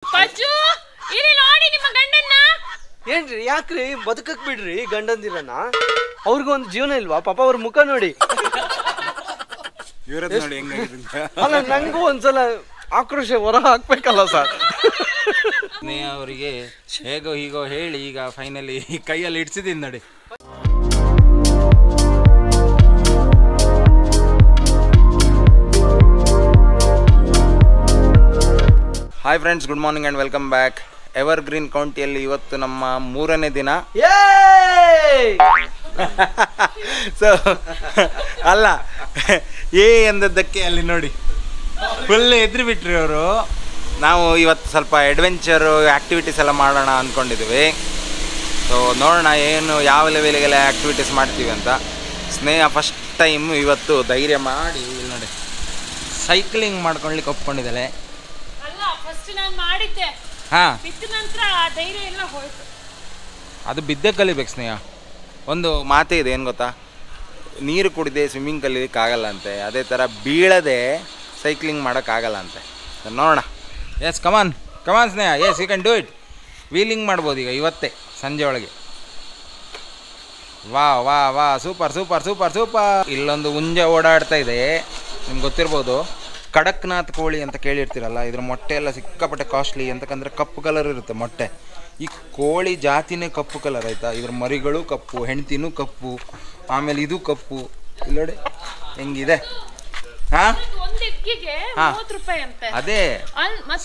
ಪಚ್ಚು ಇಲ್ಲಿ ನೋಡಿ ನಿಮ್ಮ ಗಂಡನ್ನ. ಏನ್ರಿ ಯಾಕ್ರಿ ಬದುಕಕ್ ಬಿಡ್ರಿ ಗಂಡಂದಿರನ್ನ, ಅವ್ರಿಗೂ ಒಂದು ಜೀವನ ಇಲ್ವಾ ಪಾಪ? ಅವ್ರ ಮುಖ ನೋಡಿ. ಅಲ್ಲ ನಂಗೂ ಒಂದ್ಸಲ ಆಕ್ರೋಶ ಹೊರ ಹಾಕ್ಬೇಕಲ್ಲ ಸರ್. ಸ್ನೇಹ ಅವರಿಗೆ ಹೇಗೋ ಹೀಗೋ ಹೇಳಿ ಈಗ ಫೈನಲಿ ಕೈಯಲ್ಲಿ ಇಡ್ಸಿದ್ದೀನಿ ನೋಡಿ. Hi friends, good morning and welcome back. Evergreen ಕೌಂಟಿಯಲ್ಲಿ ಇವತ್ತು ನಮ್ಮ 3ನೇ ದಿನ. ಸೊ ಅಲ್ಲ ಎಂದದ್ದಕ್ಕೆ ಅಲ್ಲಿ ನೋಡಿ ಫುಲ್ ಎದ್ರಿ ಬಿಟ್ರಿ ಅವರು. ನಾವು ಇವತ್ತು ಸ್ವಲ್ಪ ಅಡ್ವೆಂಚರು ಆ್ಯಕ್ಟಿವಿಟೀಸ್ ಎಲ್ಲ ಮಾಡೋಣ ಅಂದ್ಕೊಂಡಿದ್ದೀವಿ. ಸೊ ನೋಡೋಣ ಏನು ಯಾವ ಲೆವೆಲಿಗೆಲ್ಲ ಆ್ಯಕ್ಟಿವಿಟೀಸ್ ಮಾಡ್ತೀವಿ ಅಂತ. ಸ್ನೇಹ ಫಸ್ಟ್ ಟೈಮ್ ಇವತ್ತು ಧೈರ್ಯ ಮಾಡಿ ಇಲ್ಲಿ ನೋಡಿ ಸೈಕ್ಲಿಂಗ್ ಮಾಡ್ಕೊಳ್ಲಿಕ್ಕೆ ಒಪ್ಕೊಂಡಿದ್ದಾಳೆ. ಹಾಂ, ಅದು ಬಿದ್ದೆ ಕಲಿಬೇಕು ಸ್ನೇಹ. ಒಂದು ಮಾತೇ ಇದೆ, ಏನು ಗೊತ್ತಾ, ನೀರು ಕುಡಿದೆ ಸ್ವಿಮ್ಮಿಂಗ್ ಕಲಿಯೋಕ್ಕಾಗಲ್ಲ ಅಂತೆ, ಅದೇ ಥರ ಬೀಳದೆ ಸೈಕ್ಲಿಂಗ್ ಮಾಡೋಕ್ಕಾಗಲ್ಲ ಅಂತೆ. ನೋಡೋಣ. Yes come on Sneha, yes you can do it. Wheeling ಮಾಡ್ಬೋದು ಈಗ ಇವತ್ತೇ ಸಂಜೆ ಒಳಗೆ. ವಾ ವಾ ವಾ, ಸೂಪರ್ ಸೂಪರ್ ಸೂಪರ್ ಸೂಪರ್. ಇಲ್ಲೊಂದು ಹುಂಜ ಓಡಾಡ್ತಾ ಇದೆ, ನಿಮ್ಗೆ ಗೊತ್ತಿರ್ಬೋದು. ಕಡಕ್ನಾಥ್ ಕೋಳಿ ಅಂತ ಕೇಳಿರ್ತೀರಲ್ಲ, ಇದ್ರ ಮೊಟ್ಟೆ ಎಲ್ಲ ಸಿಕ್ಕಾಪಟ್ಟೆ ಕಾಸ್ಟ್ಲಿ. ಅಂತಕ್ಕಂದ್ರೆ ಕಪ್ಪು ಕಲರ್ ಇರುತ್ತೆ ಮೊಟ್ಟೆ. ಈ ಕೋಳಿ ಜಾತಿನೇ ಕಪ್ಪು ಕಲರ್ ಆಯಿತಾ. ಇದ್ರ ಮರಿಗಳು ಕಪ್ಪು, ಹೆಂಡ್ತಿನೂ ಕಪ್ಪು, ಆಮೇಲೆ ಇದು ಕಪ್ಪು. ಇಲ್ಲಿ ನೋಡಿ ಹೆಂಗಿದೆ. ಹಾಂ, ಅದೇ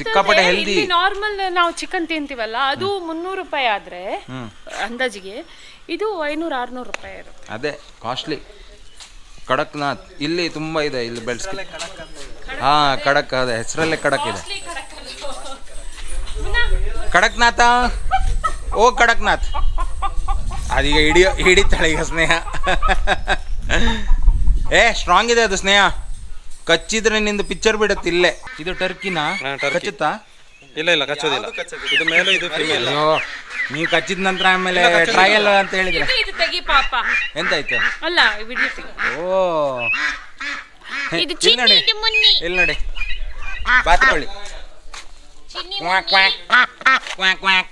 ಸಿಕ್ಕಾಪಟ್ಟೆ ಹೆಲ್ದಿ. ನಾರ್ಮಲ್ ನಾವು ಚಿಕನ್ ತಿಂತೀವಲ್ಲ, ಅದು 300 ರೂಪಾಯಿ ಆದ್ರೆ ಅಂದಾಜಿಗೆ, ಇದು 500-600 ರೂಪಾಯಿ ಇರುತ್ತೆ. ಅದೇ ಕಾಸ್ಟ್ಲಿ. ಕಡಕ್ನಾಥ್ ಇಲ್ಲಿ ತುಂಬ ಇದೆ, ಇಲ್ಲಿ ಬೆಳೆಸ್ಕೊ. ಹಾಂ, ಕಡಕ್, ಅದೇ ಹೆಸರಲ್ಲೇ ಕಡಕ್ ಇದೆ. ಕಡಕ್ನಾಥ, ಓ ಕಡಕ್ನಾಥ್. ಅದೀಗ ಹಿಡಿತಾಳೆ ಈಗ ಸ್ನೇಹ. ಸ್ಟ್ರಾಂಗ್ ಇದೆ ಅದು ಸ್ನೇಹ. ಕಚ್ಚಿದ್ರೆ ನಿಂದು ಪಿಕ್ಚರ್ ಬಿಡುತ್ತೆ ಇಲ್ಲೇ. ಇದು ಟರ್ಕಿನಾ? ಕಚ್ಚುತ್ತಾ? ಇಲ್ಲ ಕಚ್ಚೋದಿಲ್ಲ. ಇದು ಮೇಲೆ ಇದು ಫೀಮೇಲ್. ಅಯ್ಯೋ, ನೀವು ಕಚ್ಚಿದ ನಂತರ ಆಮೇಲೆ ಟ್ರಯಲ್ ಅಂತ ಹೇಳಿದ್ರೆ ಎಂತಾಯ್ತು? ಅಲ್ಲ, ಓ ಇಲ್ಲಿ ನೋಡಿ ಬಾತ್ಕೊಳ್ಳಿ. Quack quack quack quack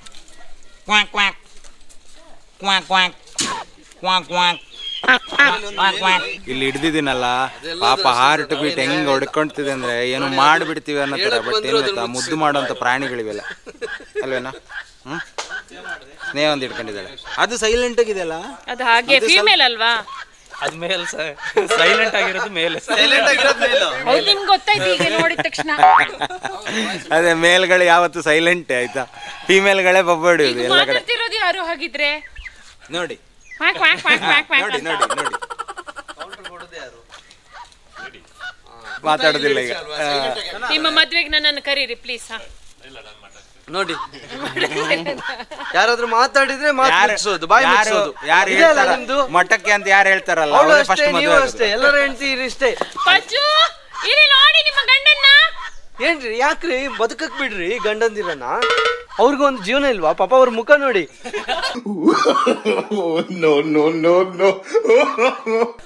quack quack quack quack quack quack. ಇಲ್ಲಿ ಹಿಡ್ದಿದ್ದೀನಲ್ಲ ಪಾಪ, ಹಾರ್ಟ್ ಬೀಟ್ ಹೆಂಗೆ ಹೊಡ್ಕೊಳ್ತಿದೆ ಅಂದ್ರೆ ಏನು ಮಾಡಿಬಿಡ್ತೀವಿ ಅನ್ನೋ ಥರ. ಬಟ್ ಏನು ಗೊತ್ತಾ, ಮುದ್ದು ಮಾಡೋಂಥ ಪ್ರಾಣಿಗಳಿವೆಲ್ಲ ಅಲ್ವೇನಾ? ಸ್ನೇಹ ಒಂದು ಹಿಡ್ಕೊಂಡಿದ್ದಾಳೆ. ಅದು ಸೈಲೆಂಟ್ ಆಗಿದೆಯಲ್ಲ, ಅದು ಹಾಗೆ ಫೀಮೇಲ್ ಅಲ್ವಾ? ಅದು ಮೇಲ್ ಸರ್, ಸೈಲೆಂಟ್ ಆಗಿರೋದು ಮೇಲೆ. ನಿಮ್ಗೆ ಗೊತ್ತಾಯ್ತು ಈಗ ನೋಡಿದ ತಕ್ಷಣ. ಅದೇ ಮೇಲ್ಗಳು ಯಾವತ್ತು ಸೈಲೆಂಟ್ ಆಯ್ತಾ, ಫೀಮೇಲ್ಗಳೇ ಬಬ್ಬಡಿಯೋದು ಎಲ್ಲ ಕಡೆ. ಮಾತಾಡ್ತಿರೋದು ಯಾರು ಹಾಗಿದ್ರೆ ನೋಡಿ ನೋಡಿ ನೋಡಿ ನೋಡಿ, ಮಾತಾಡೋದಿಲ್ಲ ಈಗ. ನಿಮ್ಮ ಮದ್ವೆಗೆ ನನ್ನನ್ನು ಕರೀರಿ ಪ್ಲೀಸ್. ನೋಡಿ, ಯಾರಾದ್ರೂ ಮಾತಾಡಿದ್ರೆ ಮಾತಾಡ್ಸೋದು, ಬಾಯಿ ಮುಚ್ಚೋದು. ಯಾರು ಹೇಳ್ತಾರ ಮಠಕ್ಕೆ ಅಂತ ಯಾರು ಹೇಳ್ತಾರಲ್ಲ, ಅವರೇ ಫಸ್ಟ್ ಮದುವೆ ಅಷ್ಟೇ. ಎಲ್ಲರೂ ಹೆಂಡ್ತೀರಿ ಇಷ್ಟೇ. ಪಚ್ಚು ಇಲ್ಲಿ ನೋಡಿ ನಿಮ್ಮ ಗಂಡನ್ನ. ಏನ್ರಿ ಯಾಕ್ರಿ ಬದುಕಕ್ ಬಿಡ್ರಿ ಗಂಡಂದಿರನ್ನ, ಅವ್ರಿಗೂ ಒಂದು ಜೀವನ ಇಲ್ವಾ ಪಾಪ? ಅವ್ರ ಮುಖ ನೋಡಿ.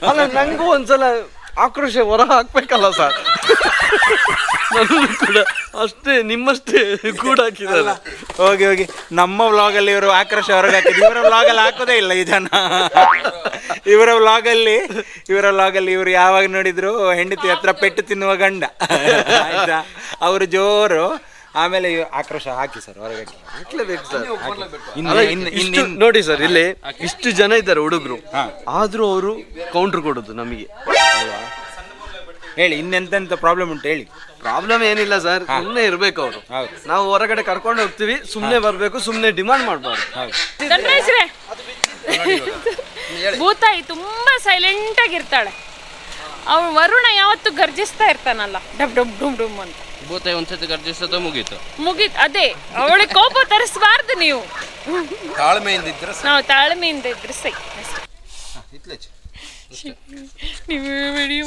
ಅಲ್ಲ ನಂಗೂ ಒಂದ್ಸಲ ಆಕ್ರೋಶ ಹೊರ ಹಾಕ್ಬೇಕಲ್ಲ ಸರ್. ಕೂಡ ಅಷ್ಟೇ, ನಿಮ್ಮಷ್ಟೇ ಕೂಡ ಹಾಕಿದಲ್ಲ. ಹೋಗಿ ನಮ್ಮ ವ್ಲಾಗಲ್ಲಿ ಇವರು ಆಕ್ರೋಶ ಹೊರಗೆ ಹಾಕಿದ್ರು. ಇವರ ವ್ಲಾಗಲ್ಲಿ ಹಾಕೋದೇ ಇಲ್ಲ ಈ ಜನ. ಇವರ ವ್ಲಾಗಲ್ಲಿ ಇವರು ಯಾವಾಗ ನೋಡಿದ್ರು ಹೆಂಡತಿ ಹತ್ರ ಪೆಟ್ಟು ತಿನ್ನುವ ಗಂಡ ಆಯ್ತಾ, ಅವರು ಜೋರು. ಆಮೇಲೆ ಆಕ್ರೋಶ ಹಾಕಿ ಸರ್ ಹೊರಗೆ ಹಾಕ್ಲೇಬೇಕು ಸರ್. ನೋಡಿ ಸರ್, ಇಲ್ಲಿ ಇಷ್ಟು ಜನ ಇದ್ದಾರೆ ಹುಡುಗರು, ಆದ್ರೂ ಅವರು ಕೌಂಟರ್ ಕೊಡೋದು ನಮಗೆ. ಹೇಳಿ, ಇನ್ನೆಂತೆಂತ ಪ್ರಾಬ್ಲಮ್ ಉಂಟು ಹೇಳಿ. ಪ್ರಾಬ್ಲಮ್ ಏನಿಲ್ಲ ಸರ್, ಸುಮ್ಮನೆ ಇರ್ಬೇಕು ಅವರು. ನಾವು ಹೊರಗಡೆ ಕರ್ಕೊಂಡು ಹೋಗ್ತೀವಿ, ಸುಮ್ಮನೆ ಬರ್ಬೇಕು, ಸುಮ್ಮನೆ ಡಿಮಾಂಡ್ ಮಾಡಬಾರ್ದು. ಭೂತಾಯಿ ತುಂಬಾ ಸೈಲೆಂಟ್ ಆಗಿರ್ತಾಳೆ. ಅವಳು ವರುಣ ಯಾವತ್ತು ಗರ್ಜಿಸ್ತಾ ಇರ್ತಾನಲ್ಲ, ಡಬ್ ಡಬ್ ಡುಮ್ ಡುಮ್ ಅಂತ. ಭೂತಾಯಿ ಒಂದ್ಸತಿ ಗರ್ಜಿಸೋದು ಮುಗೀತು. ಅದೇ ಅವಳಿಗೆ ಕೋಪ ತರಿಸಬಾರ್ದು ನೀವು. ತಾಳ್ಮೆಯಿಂದ ಇದ್ರೆ ಸೈ.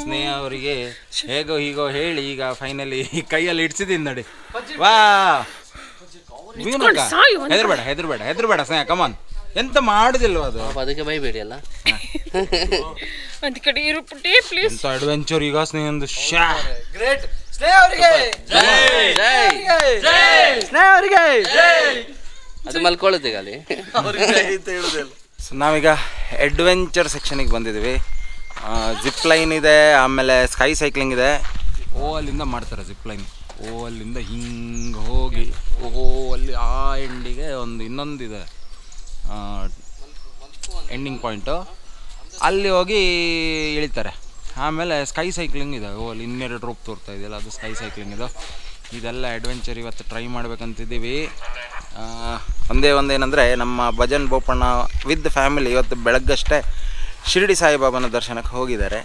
ಸ್ನೇಹ ಅವರಿಗೆ ಹೇಗೋ ಹೀಗೋ ಹೇಳಿ ಈಗ ಫೈನಲಿ ಕೈಯಲ್ಲಿ ಇಡ್ಸಿದ್ದೀನಿ ನೋಡಿ. ವಾ, ಹೆದರ್ಬೇಡ ಸ್ನೇಹ, ಕಮಾನ್. ಎಂತ ಮಾಡುದಿಲ್ವ ಅದು? ಅದಕ್ಕೆ ಬೈಬೇಡಿ ಅಲ್ಲ. ಒಂದ್ ಕಡೆ ಇರುಪುಟ್ಟಿ ಪ್ಲೀಸ್. ಎಂತ ಅಡ್ವೆಂಚರ್ ಈಗ ಸ್ನೇಹ. ಒಂದು ಗ್ರೇಟ್ ಅದು ಮಲ್ಕೊಳ್ಳುತ್ತೆ ಗಾಲಿ. ಸೊ ನಾವೀಗ ಅಡ್ವೆಂಚರ್ ಸೆಕ್ಷನಿಗೆ ಬಂದಿದ್ದೀವಿ. ಜಿಪ್ ಲೈನ್ ಇದೆ, ಆಮೇಲೆ ಸ್ಕೈ ಸೈಕ್ಲಿಂಗ್ ಇದೆ. ಅಲ್ಲಿಂದ ಮಾಡ್ತಾರೆ ಜಿಪ್ ಲೈನ್. ಅಲ್ಲಿಂದ ಹಿಂಗೆ ಹೋಗಿ ಅಲ್ಲಿ ಆ ಎಂಡಿಗೆ ಇನ್ನೊಂದಿದೆ ಎಂಡಿಂಗ್ ಪಾಯಿಂಟು, ಅಲ್ಲಿ ಹೋಗಿ ಇಳಿತಾರೆ. ಆಮೇಲೆ ಸ್ಕೈ ಸೈಕ್ಲಿಂಗ್ ಇದೆ. ಅಲ್ಲಿ ಇನ್ನೆರಡು ರೂಪ್ ತೋರ್ತಾ ಇದೆಯಲ್ಲ, ಅದು ಸ್ಕೈ ಸೈಕ್ಲಿಂಗ್ ಇದು. ಇದೆಲ್ಲ ಅಡ್ವೆಂಚರ್ ಇವತ್ತು ಟ್ರೈ ಮಾಡ್ಬೇಕಂತಿದ್ದೀವಿ. ಒಂದೇನಂದರೆ ನಮ್ಮ ಭಜನ್ ಬೋಪಣ್ಣ ವಿತ್ ಫ್ಯಾಮಿಲಿ ಇವತ್ತು ಬೆಳಗ್ಗಷ್ಟೇ ಶಿರ್ಡಿ ಸಾಯಿಬಾಬಾನ ದರ್ಶನಕ್ಕೆ ಹೋಗಿದ್ದಾರೆ.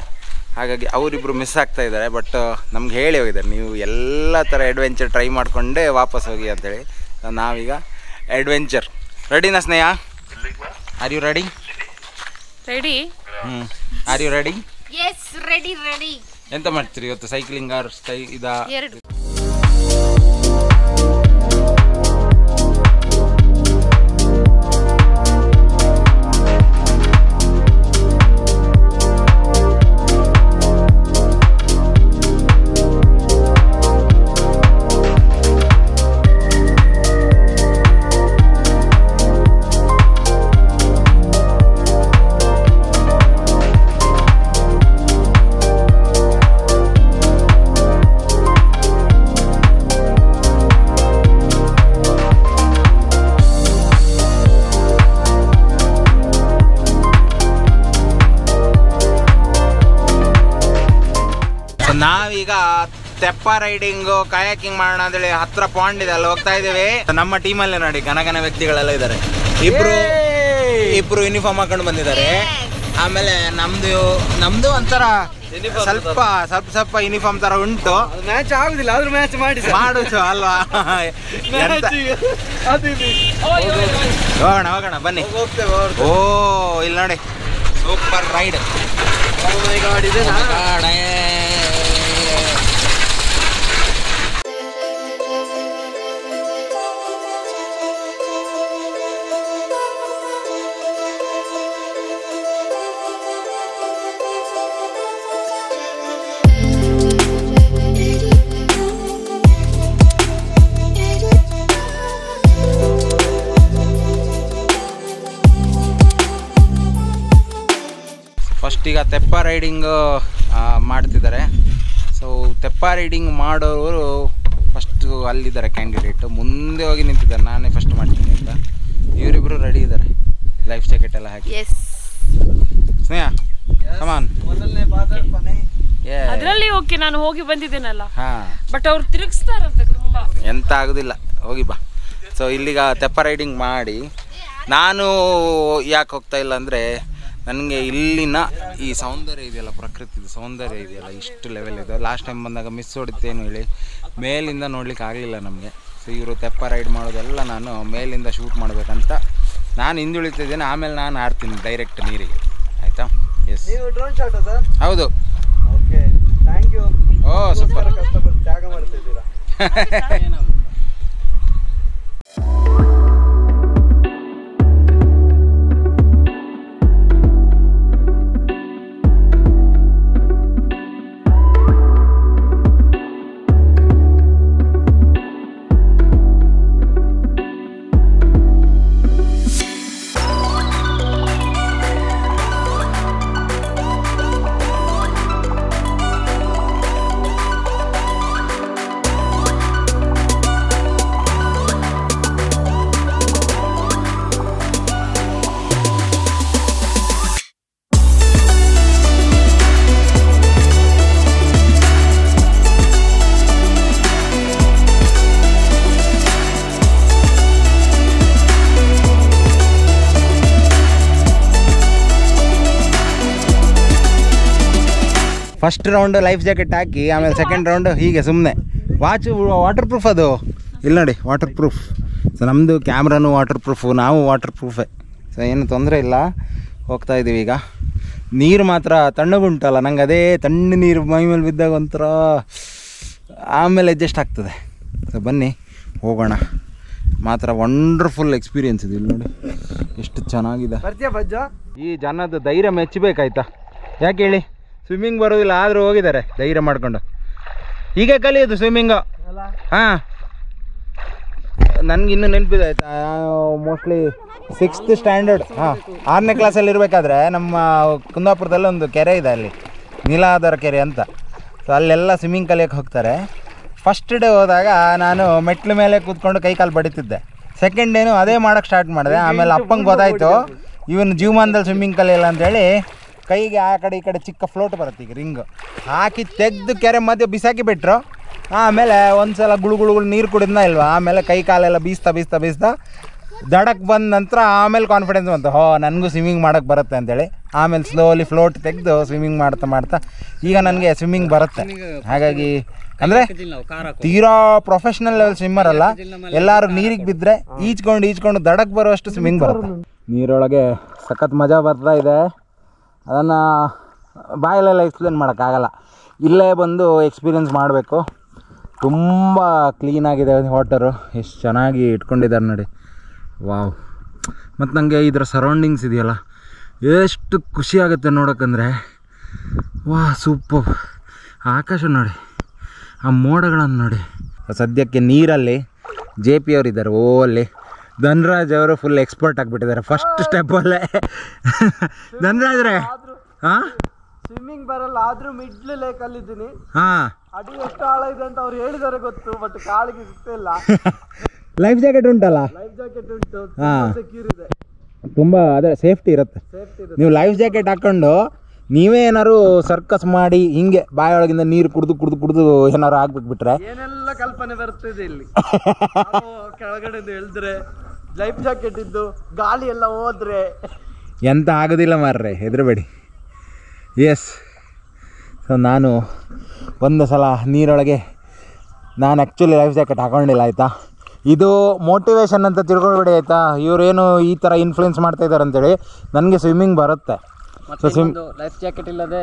ಹಾಗಾಗಿ ಅವರಿಬ್ಬರು ಮಿಸ್ ಆಗ್ತಾ ಇದ್ದಾರೆ. ಬಟ್ ನಮ್ಗೆ ಹೇಳಿ ಹೋಗಿದ್ದಾರೆ, ನೀವು ಎಲ್ಲ ಥರ ಅಡ್ವೆಂಚರ್ ಟ್ರೈ ಮಾಡಿಕೊಂಡೇ ವಾಪಸ್ ಹೋಗಿ ಅಂತೇಳಿ. ನಾವೀಗ ಅಡ್ವೆಂಚರ್ ರೆಡಿನಾ Sneha? Are you ready? Ready. Are you ready? Yes, ready. ಎಂತ ಮಾಡ್ತೀರಿ ಇವತ್ತು? ಸೈಕ್ಲಿಂಗ್ ಆರ್ ಎರಡು. ನಾವೀಗ ತೆಪ್ಪ ರೈಡಿಂಗು ಕಯಾಕಿಂಗ್ ಮಾಡೋಣ ಅಂತೇಳಿ ಹತ್ರ ಪಾಂಡ್ ಇದೆ, ಅಲ್ಲಿ ಹೋಗ್ತಾ ಇದ್ದೀವಿ. ನಮ್ಮ ಟೀಮಲ್ಲೇ ನೋಡಿ ಘನ ವ್ಯಕ್ತಿಗಳೆಲ್ಲ ಇದ್ದಾರೆ. ಇಬ್ರು ಯೂನಿಫಾರ್ಮ್ ಹಾಕೊಂಡು ಬಂದಿದ್ದಾರೆ. ಆಮೇಲೆ ನಮ್ದು ಒಂಥರ ಸ್ವಲ್ಪ ಯೂನಿಫಾರ್ಮ್ ತರ ಉಂಟು. ಮ್ಯಾಚ್ ಆಗುದಿಲ್ಲ, ಆದ್ರೂ ಮ್ಯಾಚ್ ಮಾಡುದು ಅಲ್ವಾ? ಹೋಗೋಣ ಬನ್ನಿ. ಓ ಇಲ್ಲಿ ನೋಡಿ, ಸೂಪರ್ ರೈಡ್. ಫಸ್ಟ್ ಈಗ ತೆಪ್ಪ ರೈಡಿಂಗ್ ಮಾಡ್ತಿದ್ದಾರೆ. ಸೊ ತೆಪ್ಪ ರೈಡಿಂಗ್ ಮಾಡೋರು ಫಸ್ಟು ಅಲ್ಲಿದ್ದಾರೆ ಕ್ಯಾಂಡಿಡೇಟು, ಮುಂದೆ ಹೋಗಿ ನಿಂತಿದ್ದಾರೆ. ನಾನೇ ಫಸ್ಟ್ ಮಾಡ್ತೀನಿ ಅಂತ. ಇವರಿಬ್ಬರು ರೆಡಿ ಇದ್ದಾರೆ, ಲೈಫ್ ಜಾಕೆಟ್ ಎಲ್ಲ ಹಾಕಿ. ಸ್ನೇಹ ಕಮಾನ್. ಅದರಲ್ಲಿ ಓಕೆ, ನಾನು ಹೋಗಿ ಬಂದಿದ್ದೇನಲ್ಲ. ಹಾಂ, ಬಟ್ ಅವ್ರು ತಿರುಗಿಸ್ತಾರಂತೆ ತುಂಬಾ. ಎಂತ ಆಗೋದಿಲ್ಲ, ಹೋಗಿ ಬಾ. ಸೊ ಇಲ್ಲಿಗ ತೆಪ್ಪ ರೈಡಿಂಗ್ ಮಾಡಿ ನಾನು ಯಾಕೆ ಹೋಗ್ತಾ ಇಲ್ಲ ಅಂದರೆ, ನನಗೆ ಇಲ್ಲಿನ ಈ ಸೌಂದರ್ಯ ಇದೆಯಲ್ಲ, ಪ್ರಕೃತಿದು ಸೌಂದರ್ಯ ಇದೆಯಲ್ಲ, ಇಷ್ಟು ಲೆವೆಲ್ ಇದೆ. ಲಾಸ್ಟ್ ಟೈಮ್ ಬಂದಾಗ ಮಿಸ್ ಹೊಡಿತೇನು ಹೇಳಿ ಮೇಲಿಂದ ನೋಡ್ಲಿಕ್ಕೆ ಆಗಲಿಲ್ಲ ನಮಗೆ. ಸೊ ಇವರು ತೆಪ್ಪ ರೈಡ್ ಮಾಡೋದೆಲ್ಲ ನಾನು ಮೇಲಿಂದ ಶೂಟ್ ಮಾಡಬೇಕಂತ ನಾನು ಹಿಂದುಳಿತಿದ್ದೇನೆ. ಆಮೇಲೆ ನಾನು ಆಡ್ತೀನಿ ಡೈರೆಕ್ಟ್ ನೀರಿಗೆ, ಆಯಿತಾ? Yes, drone shot sir? ಹೌದು. Okay, thank you. ಓ ಸೂಪರ್. ಕಷ್ಟಪಟ್ಟು ತ್ಯಾಗ ಮಾಡ್ತಿದ್ದೀರಾ. ಫಸ್ಟ್ ರೌಂಡ್ ಲೈಫ್ ಜಾಕೆಟ್ ಹಾಕಿ, ಆಮೇಲೆ ಸೆಕೆಂಡ್ ರೌಂಡ್ ಹೀಗೆ ಸುಮ್ಮನೆ. ವಾಚು ವಾಟರ್ ಪ್ರೂಫ್, ಅದು ಇಲ್ಲಿ ನೋಡಿ ವಾಟರ್ ಪ್ರೂಫ್. ಸೊ ನಮ್ಮದು ಕ್ಯಾಮ್ರಾನು ವಾಟರ್ ಪ್ರೂಫು, ನಾವು ವಾಟರ್ ಪ್ರೂಫೇ. ಸೊ ಏನು ತೊಂದರೆ ಇಲ್ಲ, ಹೋಗ್ತಾ ಇದ್ದೀವಿ. ಈಗ ನೀರು ಮಾತ್ರ ತಣ್ಣಗುಂಟಲ್ಲ, ನಂಗೆ ಅದೇ ತಣ್ಣ ನೀರು ಮೈ ಮೇಲೆ ಬಿದ್ದಾಗ ಒಂಥರ ಆಮೇಲೆ ಅಡ್ಜಸ್ಟ್ ಆಗ್ತದೆ. ಸೊ ಬನ್ನಿ ಹೋಗೋಣ. ಮಾತ್ರ ವಂಡರ್ಫುಲ್ ಎಕ್ಸ್ಪೀರಿಯೆನ್ಸ್ ಇದೆ. ಇಲ್ಲಿ ನೋಡಿ ಎಷ್ಟು ಚೆನ್ನಾಗಿದೆ. ಈ ಜನದ ಧೈರ್ಯ ಮೆಚ್ಚಬೇಕಾಯ್ತಾ? ಯಾಕೆ ಹೇಳಿ, ಸ್ವಿಮ್ಮಿಂಗ್ ಬರೋದಿಲ್ಲ ಆದರೂ ಹೋಗಿದ್ದಾರೆ ಧೈರ್ಯ ಮಾಡಿಕೊಂಡು. ಈಗ ಕಲಿಯೋದು ಸ್ವಿಮ್ಮಿಂಗು. ಹಾಂ, ನನಗಿನ್ನೂ ನೆನಪಿದೆ ಆಯಿತಾ, ಮೋಸ್ಟ್ಲಿ 6th ಸ್ಟ್ಯಾಂಡರ್ಡ್, ಹಾಂ 6ನೇ ಕ್ಲಾಸಲ್ಲಿ ಇರಬೇಕಾದ್ರೆ ನಮ್ಮ ಕುಂದಾಪುರದಲ್ಲಿ ಒಂದು ಕೆರೆ ಇದೆ, ಅಲ್ಲಿ ನೀಲಾಧಾರ ಕೆರೆ ಅಂತ. ಸೊ ಅಲ್ಲೆಲ್ಲ ಸ್ವಿಮ್ಮಿಂಗ್ ಕಲಿಯೋಕ್ಕೆ ಹೋಗ್ತಾರೆ. ಫಸ್ಟ್ ಡೇ ಹೋದಾಗ ನಾನು ಮೆಟ್ಲ ಮೇಲೆ ಕೂತ್ಕೊಂಡು ಕೈಕಾಲು ಬಡಿತಿದ್ದೆ. ಸೆಕೆಂಡ್ ಡೇನು ಅದೇ ಮಾಡೋಕ್ಕೆ ಸ್ಟಾರ್ಟ್ ಮಾಡಿದೆ. ಆಮೇಲೆ ಅಪ್ಪಂಗೆ ಗೊತ್ತಾಯಿತು ಇವನು ಜೀವಮಾನದಲ್ಲಿ ಸ್ವಿಮ್ಮಿಂಗ್ ಕಲಿಯಲ್ಲ ಅಂತೇಳಿ ಕೈಗೆ ಆ ಕಡೆ ಈ ಕಡೆ ಚಿಕ್ಕ ಫ್ಲೋಟ್ ಬರುತ್ತೆ, ಈಗ ರಿಂಗು ಹಾಕಿ ತೆಗೆದು ಕೆರೆ ಮಧ್ಯೆ ಬಿಸಾಕಿ ಬಿಟ್ರು. ಆಮೇಲೆ ಒಂದು ಸಲ ಗುಳುಗುಳು ನೀರು ಕುಡಿದ್ನ ಇಲ್ವಾ, ಆಮೇಲೆ ಕೈ ಕಾಲೆಲ್ಲ ಬೀಸ್ತಾ ದಡಕ್ಕೆ ಬಂದ ನಂತರ ಆಮೇಲೆ ಕಾನ್ಫಿಡೆನ್ಸ್ ಬಂತು, ನನಗೂ ಸ್ವಿಮ್ಮಿಂಗ್ ಮಾಡೋಕ್ಕೆ ಬರುತ್ತೆ ಅಂತೇಳಿ. ಆಮೇಲೆ ಸ್ಲೋಲಿ ಫ್ಲೋಟ್ ತೆಗೆದು ಸ್ವಿಮ್ಮಿಂಗ್ ಮಾಡ್ತಾ ಈಗ ನನಗೆ ಸ್ವಿಮ್ಮಿಂಗ್ ಬರುತ್ತೆ. ಹಾಗಾಗಿ ಅಂದರೆ ತೀರಾ ಪ್ರೊಫೆಷ್ನಲ್ ಲೆವೆಲ್ ಸ್ವಿಮ್ಮರ್ ಅಲ್ಲ, ಎಲ್ಲರೂ ನೀರಿಗೆ ಬಿದ್ದರೆ ಈಜ್ಕೊಂಡು ದಡಕ್ಕೆ ಬರೋಷ್ಟು ಸ್ವಿಮ್ಮಿಂಗ್ ಬರುತ್ತೆ. ನೀರೊಳಗೆ ಸಖತ್ ಮಜಾ ಬರ್ತಾ ಇದೆ. ಅದನ್ನು ಬಾಯಲ್ಲೆಲ್ಲ ಎಕ್ಸ್ಪ್ಲೇನ್ ಮಾಡೋಕ್ಕಾಗಲ್ಲ, ಇಲ್ಲೇ ಬಂದು ಎಕ್ಸ್ಪೀರಿಯೆನ್ಸ್ ಮಾಡಬೇಕು. ತುಂಬ ಕ್ಲೀನಾಗಿದೆ ವಾಟರು, ಎಷ್ಟು ಚೆನ್ನಾಗಿ ಇಟ್ಕೊಂಡಿದ್ದಾರೆ ನೋಡಿ. ವಾವ್. ಮತ್ತು ನನಗೆ ಇದರ ಸರೌಂಡಿಂಗ್ಸ್ ಇದೆಯಲ್ಲ ಎಷ್ಟು ಖುಷಿ ಆಗುತ್ತೆ ನೋಡೋಕ್ಕಂದರೆ. ವಾ ಸೂಪರ್. ಆಕಾಶ ನೋಡಿ, ಆ ಮೋಡಗಳನ್ನು ನೋಡಿ. ಸದ್ಯಕ್ಕೆ ನೀರಲ್ಲಿ JP ಅವರು ಇದ್ದಾರೆ, ಅಲ್ಲಿ ಧನ್ರಾಜ್ ಅವರು ಫುಲ್ ಎಕ್ಸ್ಪರ್ಟ್ ಆಗಿಬಿಟ್ಟಿದ್ದಾರೆ ಫಸ್ಟ್ ಸ್ಟೆಪ್ಪಲ್ಲೇ. ಧನ್ರಾಜ್ರೆ, ಹಾಂ ಸ್ವಿಮ್ಮಿಂಗ್ ಬರಲ್ಲ, ಆದ್ರೂ ಮಿಡ್ಲ್ ಲೇಕ್ ಅಲ್ಲಿದ್ದೀನಿ. ಹಾಂ, ಅಡಿ ಎಷ್ಟು ಆಳ ಇದೆ ಅಂತ ಅವ್ರು ಹೇಳಿದಾರೆ ಗೊತ್ತು, ಬಟ್ ಕಾಲಿಗೆ ಸಿಗ್ತಿಲ್ಲ. ಲೈಫ್ ಜಾಕೆಟ್ ಉಂಟಲ್ಲ? ಲೈಫ್ ಜಾಕೆಟ್ ಉಂಟು, ಹಾಂ, ಸೆಕ್ಯೂರ್ ಇದೆ, ತುಂಬ ಅದೇ ಸೇಫ್ಟಿ ಇರುತ್ತೆ. ನೀವು ಲೈಫ್ ಜಾಕೆಟ್ ಹಾಕ್ಕೊಂಡು ನೀವೇ ಏನಾದ್ರು ಸರ್ಕಸ್ ಮಾಡಿ ಹಿಂಗೆ ಬಾಯೊಳಗಿಂದ ನೀರು ಕುಡಿದು ಏನಾರು ಆಗ್ಬಿಟ್ಬಿಟ್ರೆ ಏನೆಲ್ಲ ಕಲ್ಪನೆ ಬರ್ತಿದೆ ಇಲ್ಲಿ. ಕೆಳಗಡೆ ಎಳ್ದ್ರೆ ಲೈಫ್ ಜಾಕೆಟ್ ಇದ್ದು ಗಾಳಿ ಎಲ್ಲ ಹೋದ್ರೆ ಎಂತ ಆಗೋದಿಲ್ಲ ಮಾರ್ರೆ, ಹೆದರಬೇಡಿ. ಎಸ್. ಸೊ ನಾನು ಒಂದು ಸಲ ನೀರೊಳಗೆ ನಾನು ಆ್ಯಕ್ಚುಲಿ ಲೈಫ್ ಜಾಕೆಟ್ ಹಾಕೊಂಡಿಲ್ಲ ಆಯಿತಾ. ಇದು ಮೋಟಿವೇಶನ್ ಅಂತ ತಿಳ್ಕೊಳ್ಬೇಡಿ ಆಯಿತಾ. ಇವರೇನು ಈ ಥರ ಇನ್ಫ್ಲುಯೆನ್ಸ್ ಮಾಡ್ತಾಯಿದ್ದಾರೆ ಅಂತೇಳಿ. ನನಗೆ ಸ್ವಿಮ್ಮಿಂಗ್ ಬರುತ್ತೆ. ಸೊ ಲೈಫ್ ಜಾಕೆಟ್ ಇಲ್ಲದೆ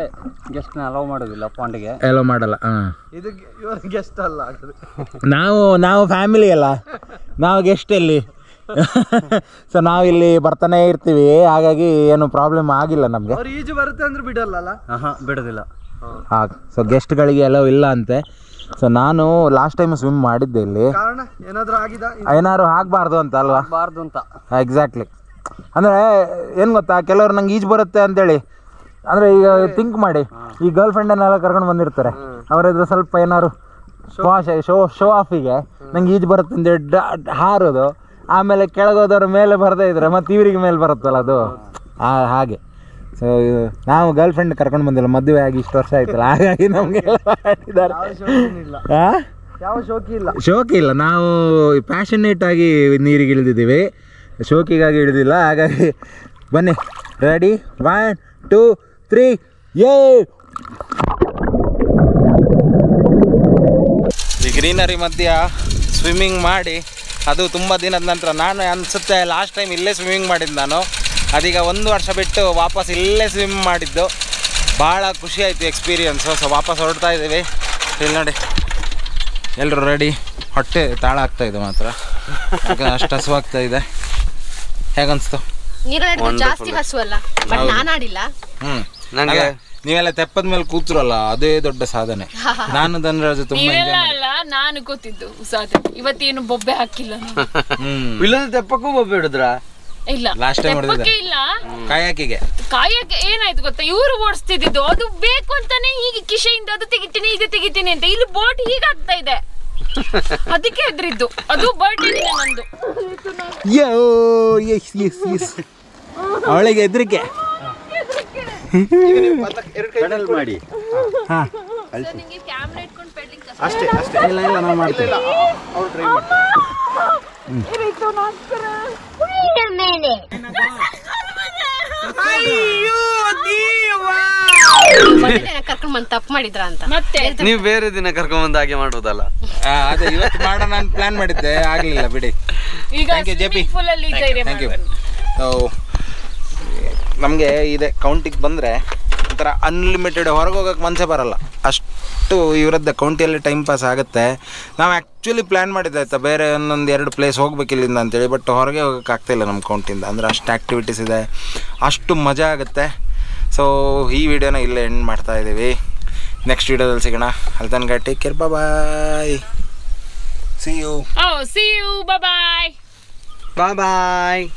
ಗೆಸ್ಟ್ನ ಅಲೌ ಮಾಡೋದಿಲ್ಲ ಪಾಂಡಿಗೆ. ಅಲೌ ಮಾಡಲ್ಲ. ಹಾಂ, ಇದು ಇವ್ರ ಗೆಸ್ಟ್ ಅಲ್ಲ, ನಾವು ಫ್ಯಾಮಿಲಿ ಅಲ್ಲ, ನಾವು ಗೆಸ್ಟ್ ಎಲ್ಲಿ. ಸೊ ನಾವಿಲ್ಲಿ ಬರ್ತಾನೆ ಇರ್ತೀವಿ, ಹಾಗಾಗಿ ಏನು ಪ್ರಾಬ್ಲಮ್ ಆಗಿಲ್ಲ ನಮಗೆ. ಅವ್ರು ಈಜು ಬರುತ್ತೆ ಅಂದ್ರೆ ಬಿಡಲ್ಲ. ಬಿಡೋದಿಲ್ಲ. ಹಾಗೆ ಸೊ ಗೆಸ್ಟ್ಗಳಿಗೆ ಎಲ್ಲ ಇಲ್ಲ ಅಂತೆ. ಸೊ ನಾನು ಲಾಸ್ಟ್ ಟೈಮ್ ಸ್ವಿಮ್ ಮಾಡಿದ್ದೆ ಇಲ್ಲಿ. ಕಾರಣ ಏನಾದ್ರು ಆಗಬಾರ್ದು ಅಂತ ಅಲ್ವಾ? ಬಾರ್ದು ಅಂತ. ಎಕ್ಸಾಕ್ಟ್ಲಿ. ಅಂದರೆ ಏನು ಗೊತ್ತಾ, ಕೆಲವರು ನಂಗೆ ಈಜು ಬರುತ್ತೆ ಅಂತೇಳಿ, ಅಂದರೆ ಈಗ ಥಿಂಕ್ ಮಾಡಿ, ಈ ಗರ್ಲ್ ಫ್ರೆಂಡನ್ನೆಲ್ಲ ಕರ್ಕೊಂಡು ಬಂದಿರ್ತಾರೆ, ಅವರಿದ್ರೆ ಸ್ವಲ್ಪ ಏನಾದ್ರು ಶೋ ಆಫಿಗೆ ನಂಗೆ ಈಜು ಬರುತ್ತೆ ಅಂತೇಳಿ ಹಾರೋದು, ಆಮೇಲೆ ಕೆಳಗೋದವ್ರ ಮೇಲೆ ಬರ್ದೇ ಇದ್ರೆ ಮತ್ತೆ ಇವರಿಗೆ ಮೇಲೆ ಬರುತ್ತಲ್ಲ ಅದು, ಹಾಗೆ. ಸೊ ನಾವು ಗರ್ಲ್ ಫ್ರೆಂಡ್ ಕರ್ಕೊಂಡು ಬಂದಿಲ್ಲ, ಮದುವೆ ಆಗಿ ಇಷ್ಟು ವರ್ಷ ಆಯ್ತಲ್ಲ, ಹಾಗಾಗಿ ನಮಗೆ ಶೋಕಿ ಇಲ್ಲ. ನಾವು ಪ್ಯಾಷನೇಟ್ ಆಗಿ ನೀರಿಗೆ ಇಳಿದಿದ್ದೀವಿ, ಶೋಕಿಗಾಗಿ ಇಳಿದಿಲ್ಲ. ಹಾಗಾಗಿ ಬನ್ನಿ, ರೆಡಿ, 1 2 3 ಈ ಗ್ರೀನರಿ ಮಧ್ಯ ಸ್ವಿಮ್ಮಿಂಗ್ ಮಾಡಿ, ಅದು ತುಂಬ ದಿನದ ನಂತರ. ನಾನು ಅನಿಸುತ್ತೆ ಲಾಸ್ಟ್ ಟೈಮ್ ಇಲ್ಲೇ ಸ್ವಿಮ್ಮಿಂಗ್ ಮಾಡಿದ್ದು ನಾನು, ಅದೀಗ 1 ವರ್ಷ ಬಿಟ್ಟು ವಾಪಸ್ ಇಲ್ಲೇ ಸ್ವಿಮ್ ಮಾಡಿದ್ದು. ಭಾಳ ಖುಷಿ ಆಯಿತು ಎಕ್ಸ್ಪೀರಿಯನ್ಸು. ಸೊ ವಾಪಸ್ ಹೊರಡ್ತಾ ಇದ್ದೀವಿ. ಇಲ್ಲಿ ನೋಡಿ, ಎಲ್ಲರೂ ರೆಡಿ. ಹೊಟ್ಟೆ ತಾಳ ಆಗ್ತಾಯಿದೆ ಮಾತ್ರ, ಅಷ್ಟು ಹಸುವಾಗ್ತಾ ಇದೆ. ಹೇಗನ್ಸ್ತು? ಜಾಸ್ತಿ ಹಸು ಅಲ್ಲ, ನಾನಾಡಿಲ್ಲ. ನನಗೆ ನೀವೆಲ್ಲ ತೆಪ್ಪದ ಮೇಲೆ ಕೂತ್ರಲ್ಲ, ಅದೇ ದೊಡ್ಡ ಸಾಧನೆ. ನಾನು ಧನರಾಜ್ ತುಂಬಾ ನಾನು ಕೂತಿದ್ದು ಸಾಧನೆ. ಇವತ್ತೇನು ಬೊಬ್ಬೆ ಹಾಕಿಲ್ಲ. ಇಲ್ಲದ ತೆಪ್ಪಕ್ಕೂ ಬೊಬ್ಬೆ ಹಿಡಿದ್ರ? ಇಲ್ಲ, ಲಾಸ್ಟ್ ಟೈಮ್ ಇಲ್ಲ. ಕಾಯಕಿಗೆ ಏನಾಯ್ತು ಗೊತ್ತಾ, ಇವರು ಓಡಿಸ್ತಿದ್ದು ಅದು ಬೇಕು ಅಂತಾನೆ ಹೀಗೆ ಕಿಶೆಯಿಂದ ಅದು ತೆಗಿತೀನಿ ಇದು ತೆಗಿತೀನಿ ಅಂತ. ಇಲ್ಲಿ ಬೋಟ್ ಹೀಗಾಗ್ತಾ ಇದೆ, ಅದಕ್ಕೆ ಹೆದ್ರಿದ್ದು. ಅದು ಬರ್ಡೇ ನಂದು. ಅವಳಿಗೆ ಹೆದರಿಕೆ ಮಾಡಿ. ಅಷ್ಟೇ ಅಷ್ಟೇ, ಇಲ್ಲ ಇಲ್ಲ ನಾವು ಮಾಡ್ತೀವಿ. ಕರ್ಕೊಂಡ್ ಬಂದು ತಪ್ಪು ಮಾಡಿದ್ರ ಅಂತ ಮತ್ತೆ ನೀವು ಬೇರೆ ದಿನ ಕರ್ಕೊಂಡ್ ಬಂದು ಹಾಗೆ ಮಾಡುವುದಲ್ಲ? ಅದೇ ಇವತ್ತು ಮಾಡೋಣ ನಾನು ಪ್ಲಾನ್ ಮಾಡಿದ್ದೆ, ಆಗ್ಲಿಲ್ಲ ಬಿಡಿ. Thank you JP, thank you. ನಮಗೆ ಇದೆ ಕೌಂಟಿಗೆ ಬಂದರೆ ಒಂಥರ ಅನ್ಲಿಮಿಟೆಡ್, ಹೊರಗೆ ಹೋಗೋಕೆ ಮನಸ್ಸೇ ಬರಲ್ಲ, ಅಷ್ಟು ಇವರದ್ದು ಕೌಂಟಿಯಲ್ಲಿ ಟೈಮ್ ಪಾಸ್ ಆಗುತ್ತೆ. ನಾವು ಆ್ಯಕ್ಚುಲಿ ಪ್ಲ್ಯಾನ್ ಮಾಡಿದ್ದೆ ಆಯಿತಾ, ಬೇರೆ ಒಂದೊಂದು 2 ಪ್ಲೇಸ್ ಹೋಗ್ಬೇಕು ಇಲ್ಲಿಂದ ಅಂತೇಳಿ, ಬಟ್ ಹೊರಗೆ ಹೋಗೋಕೆ ಆಗ್ತಾಯಿಲ್ಲ ನಮ್ಮ ಕೌಂಟಿಂದ. ಅಂದರೆ ಅಷ್ಟು ಆ್ಯಕ್ಟಿವಿಟೀಸ್ ಇದೆ, ಅಷ್ಟು ಮಜಾ ಆಗುತ್ತೆ. ಸೊ ಈ ವಿಡಿಯೋನ ಇಲ್ಲೇ ಎಂಡ್ ಮಾಡ್ತಾಯಿದ್ದೀವಿ. ನೆಕ್ಸ್ಟ್ ವಿಡಿಯೋದಲ್ಲಿ ಸಿಗೋಣ. ಅಲ್ಲಿ ತನಕ take care, bye. See you. Oh, see you. Bye bye. Bye bye.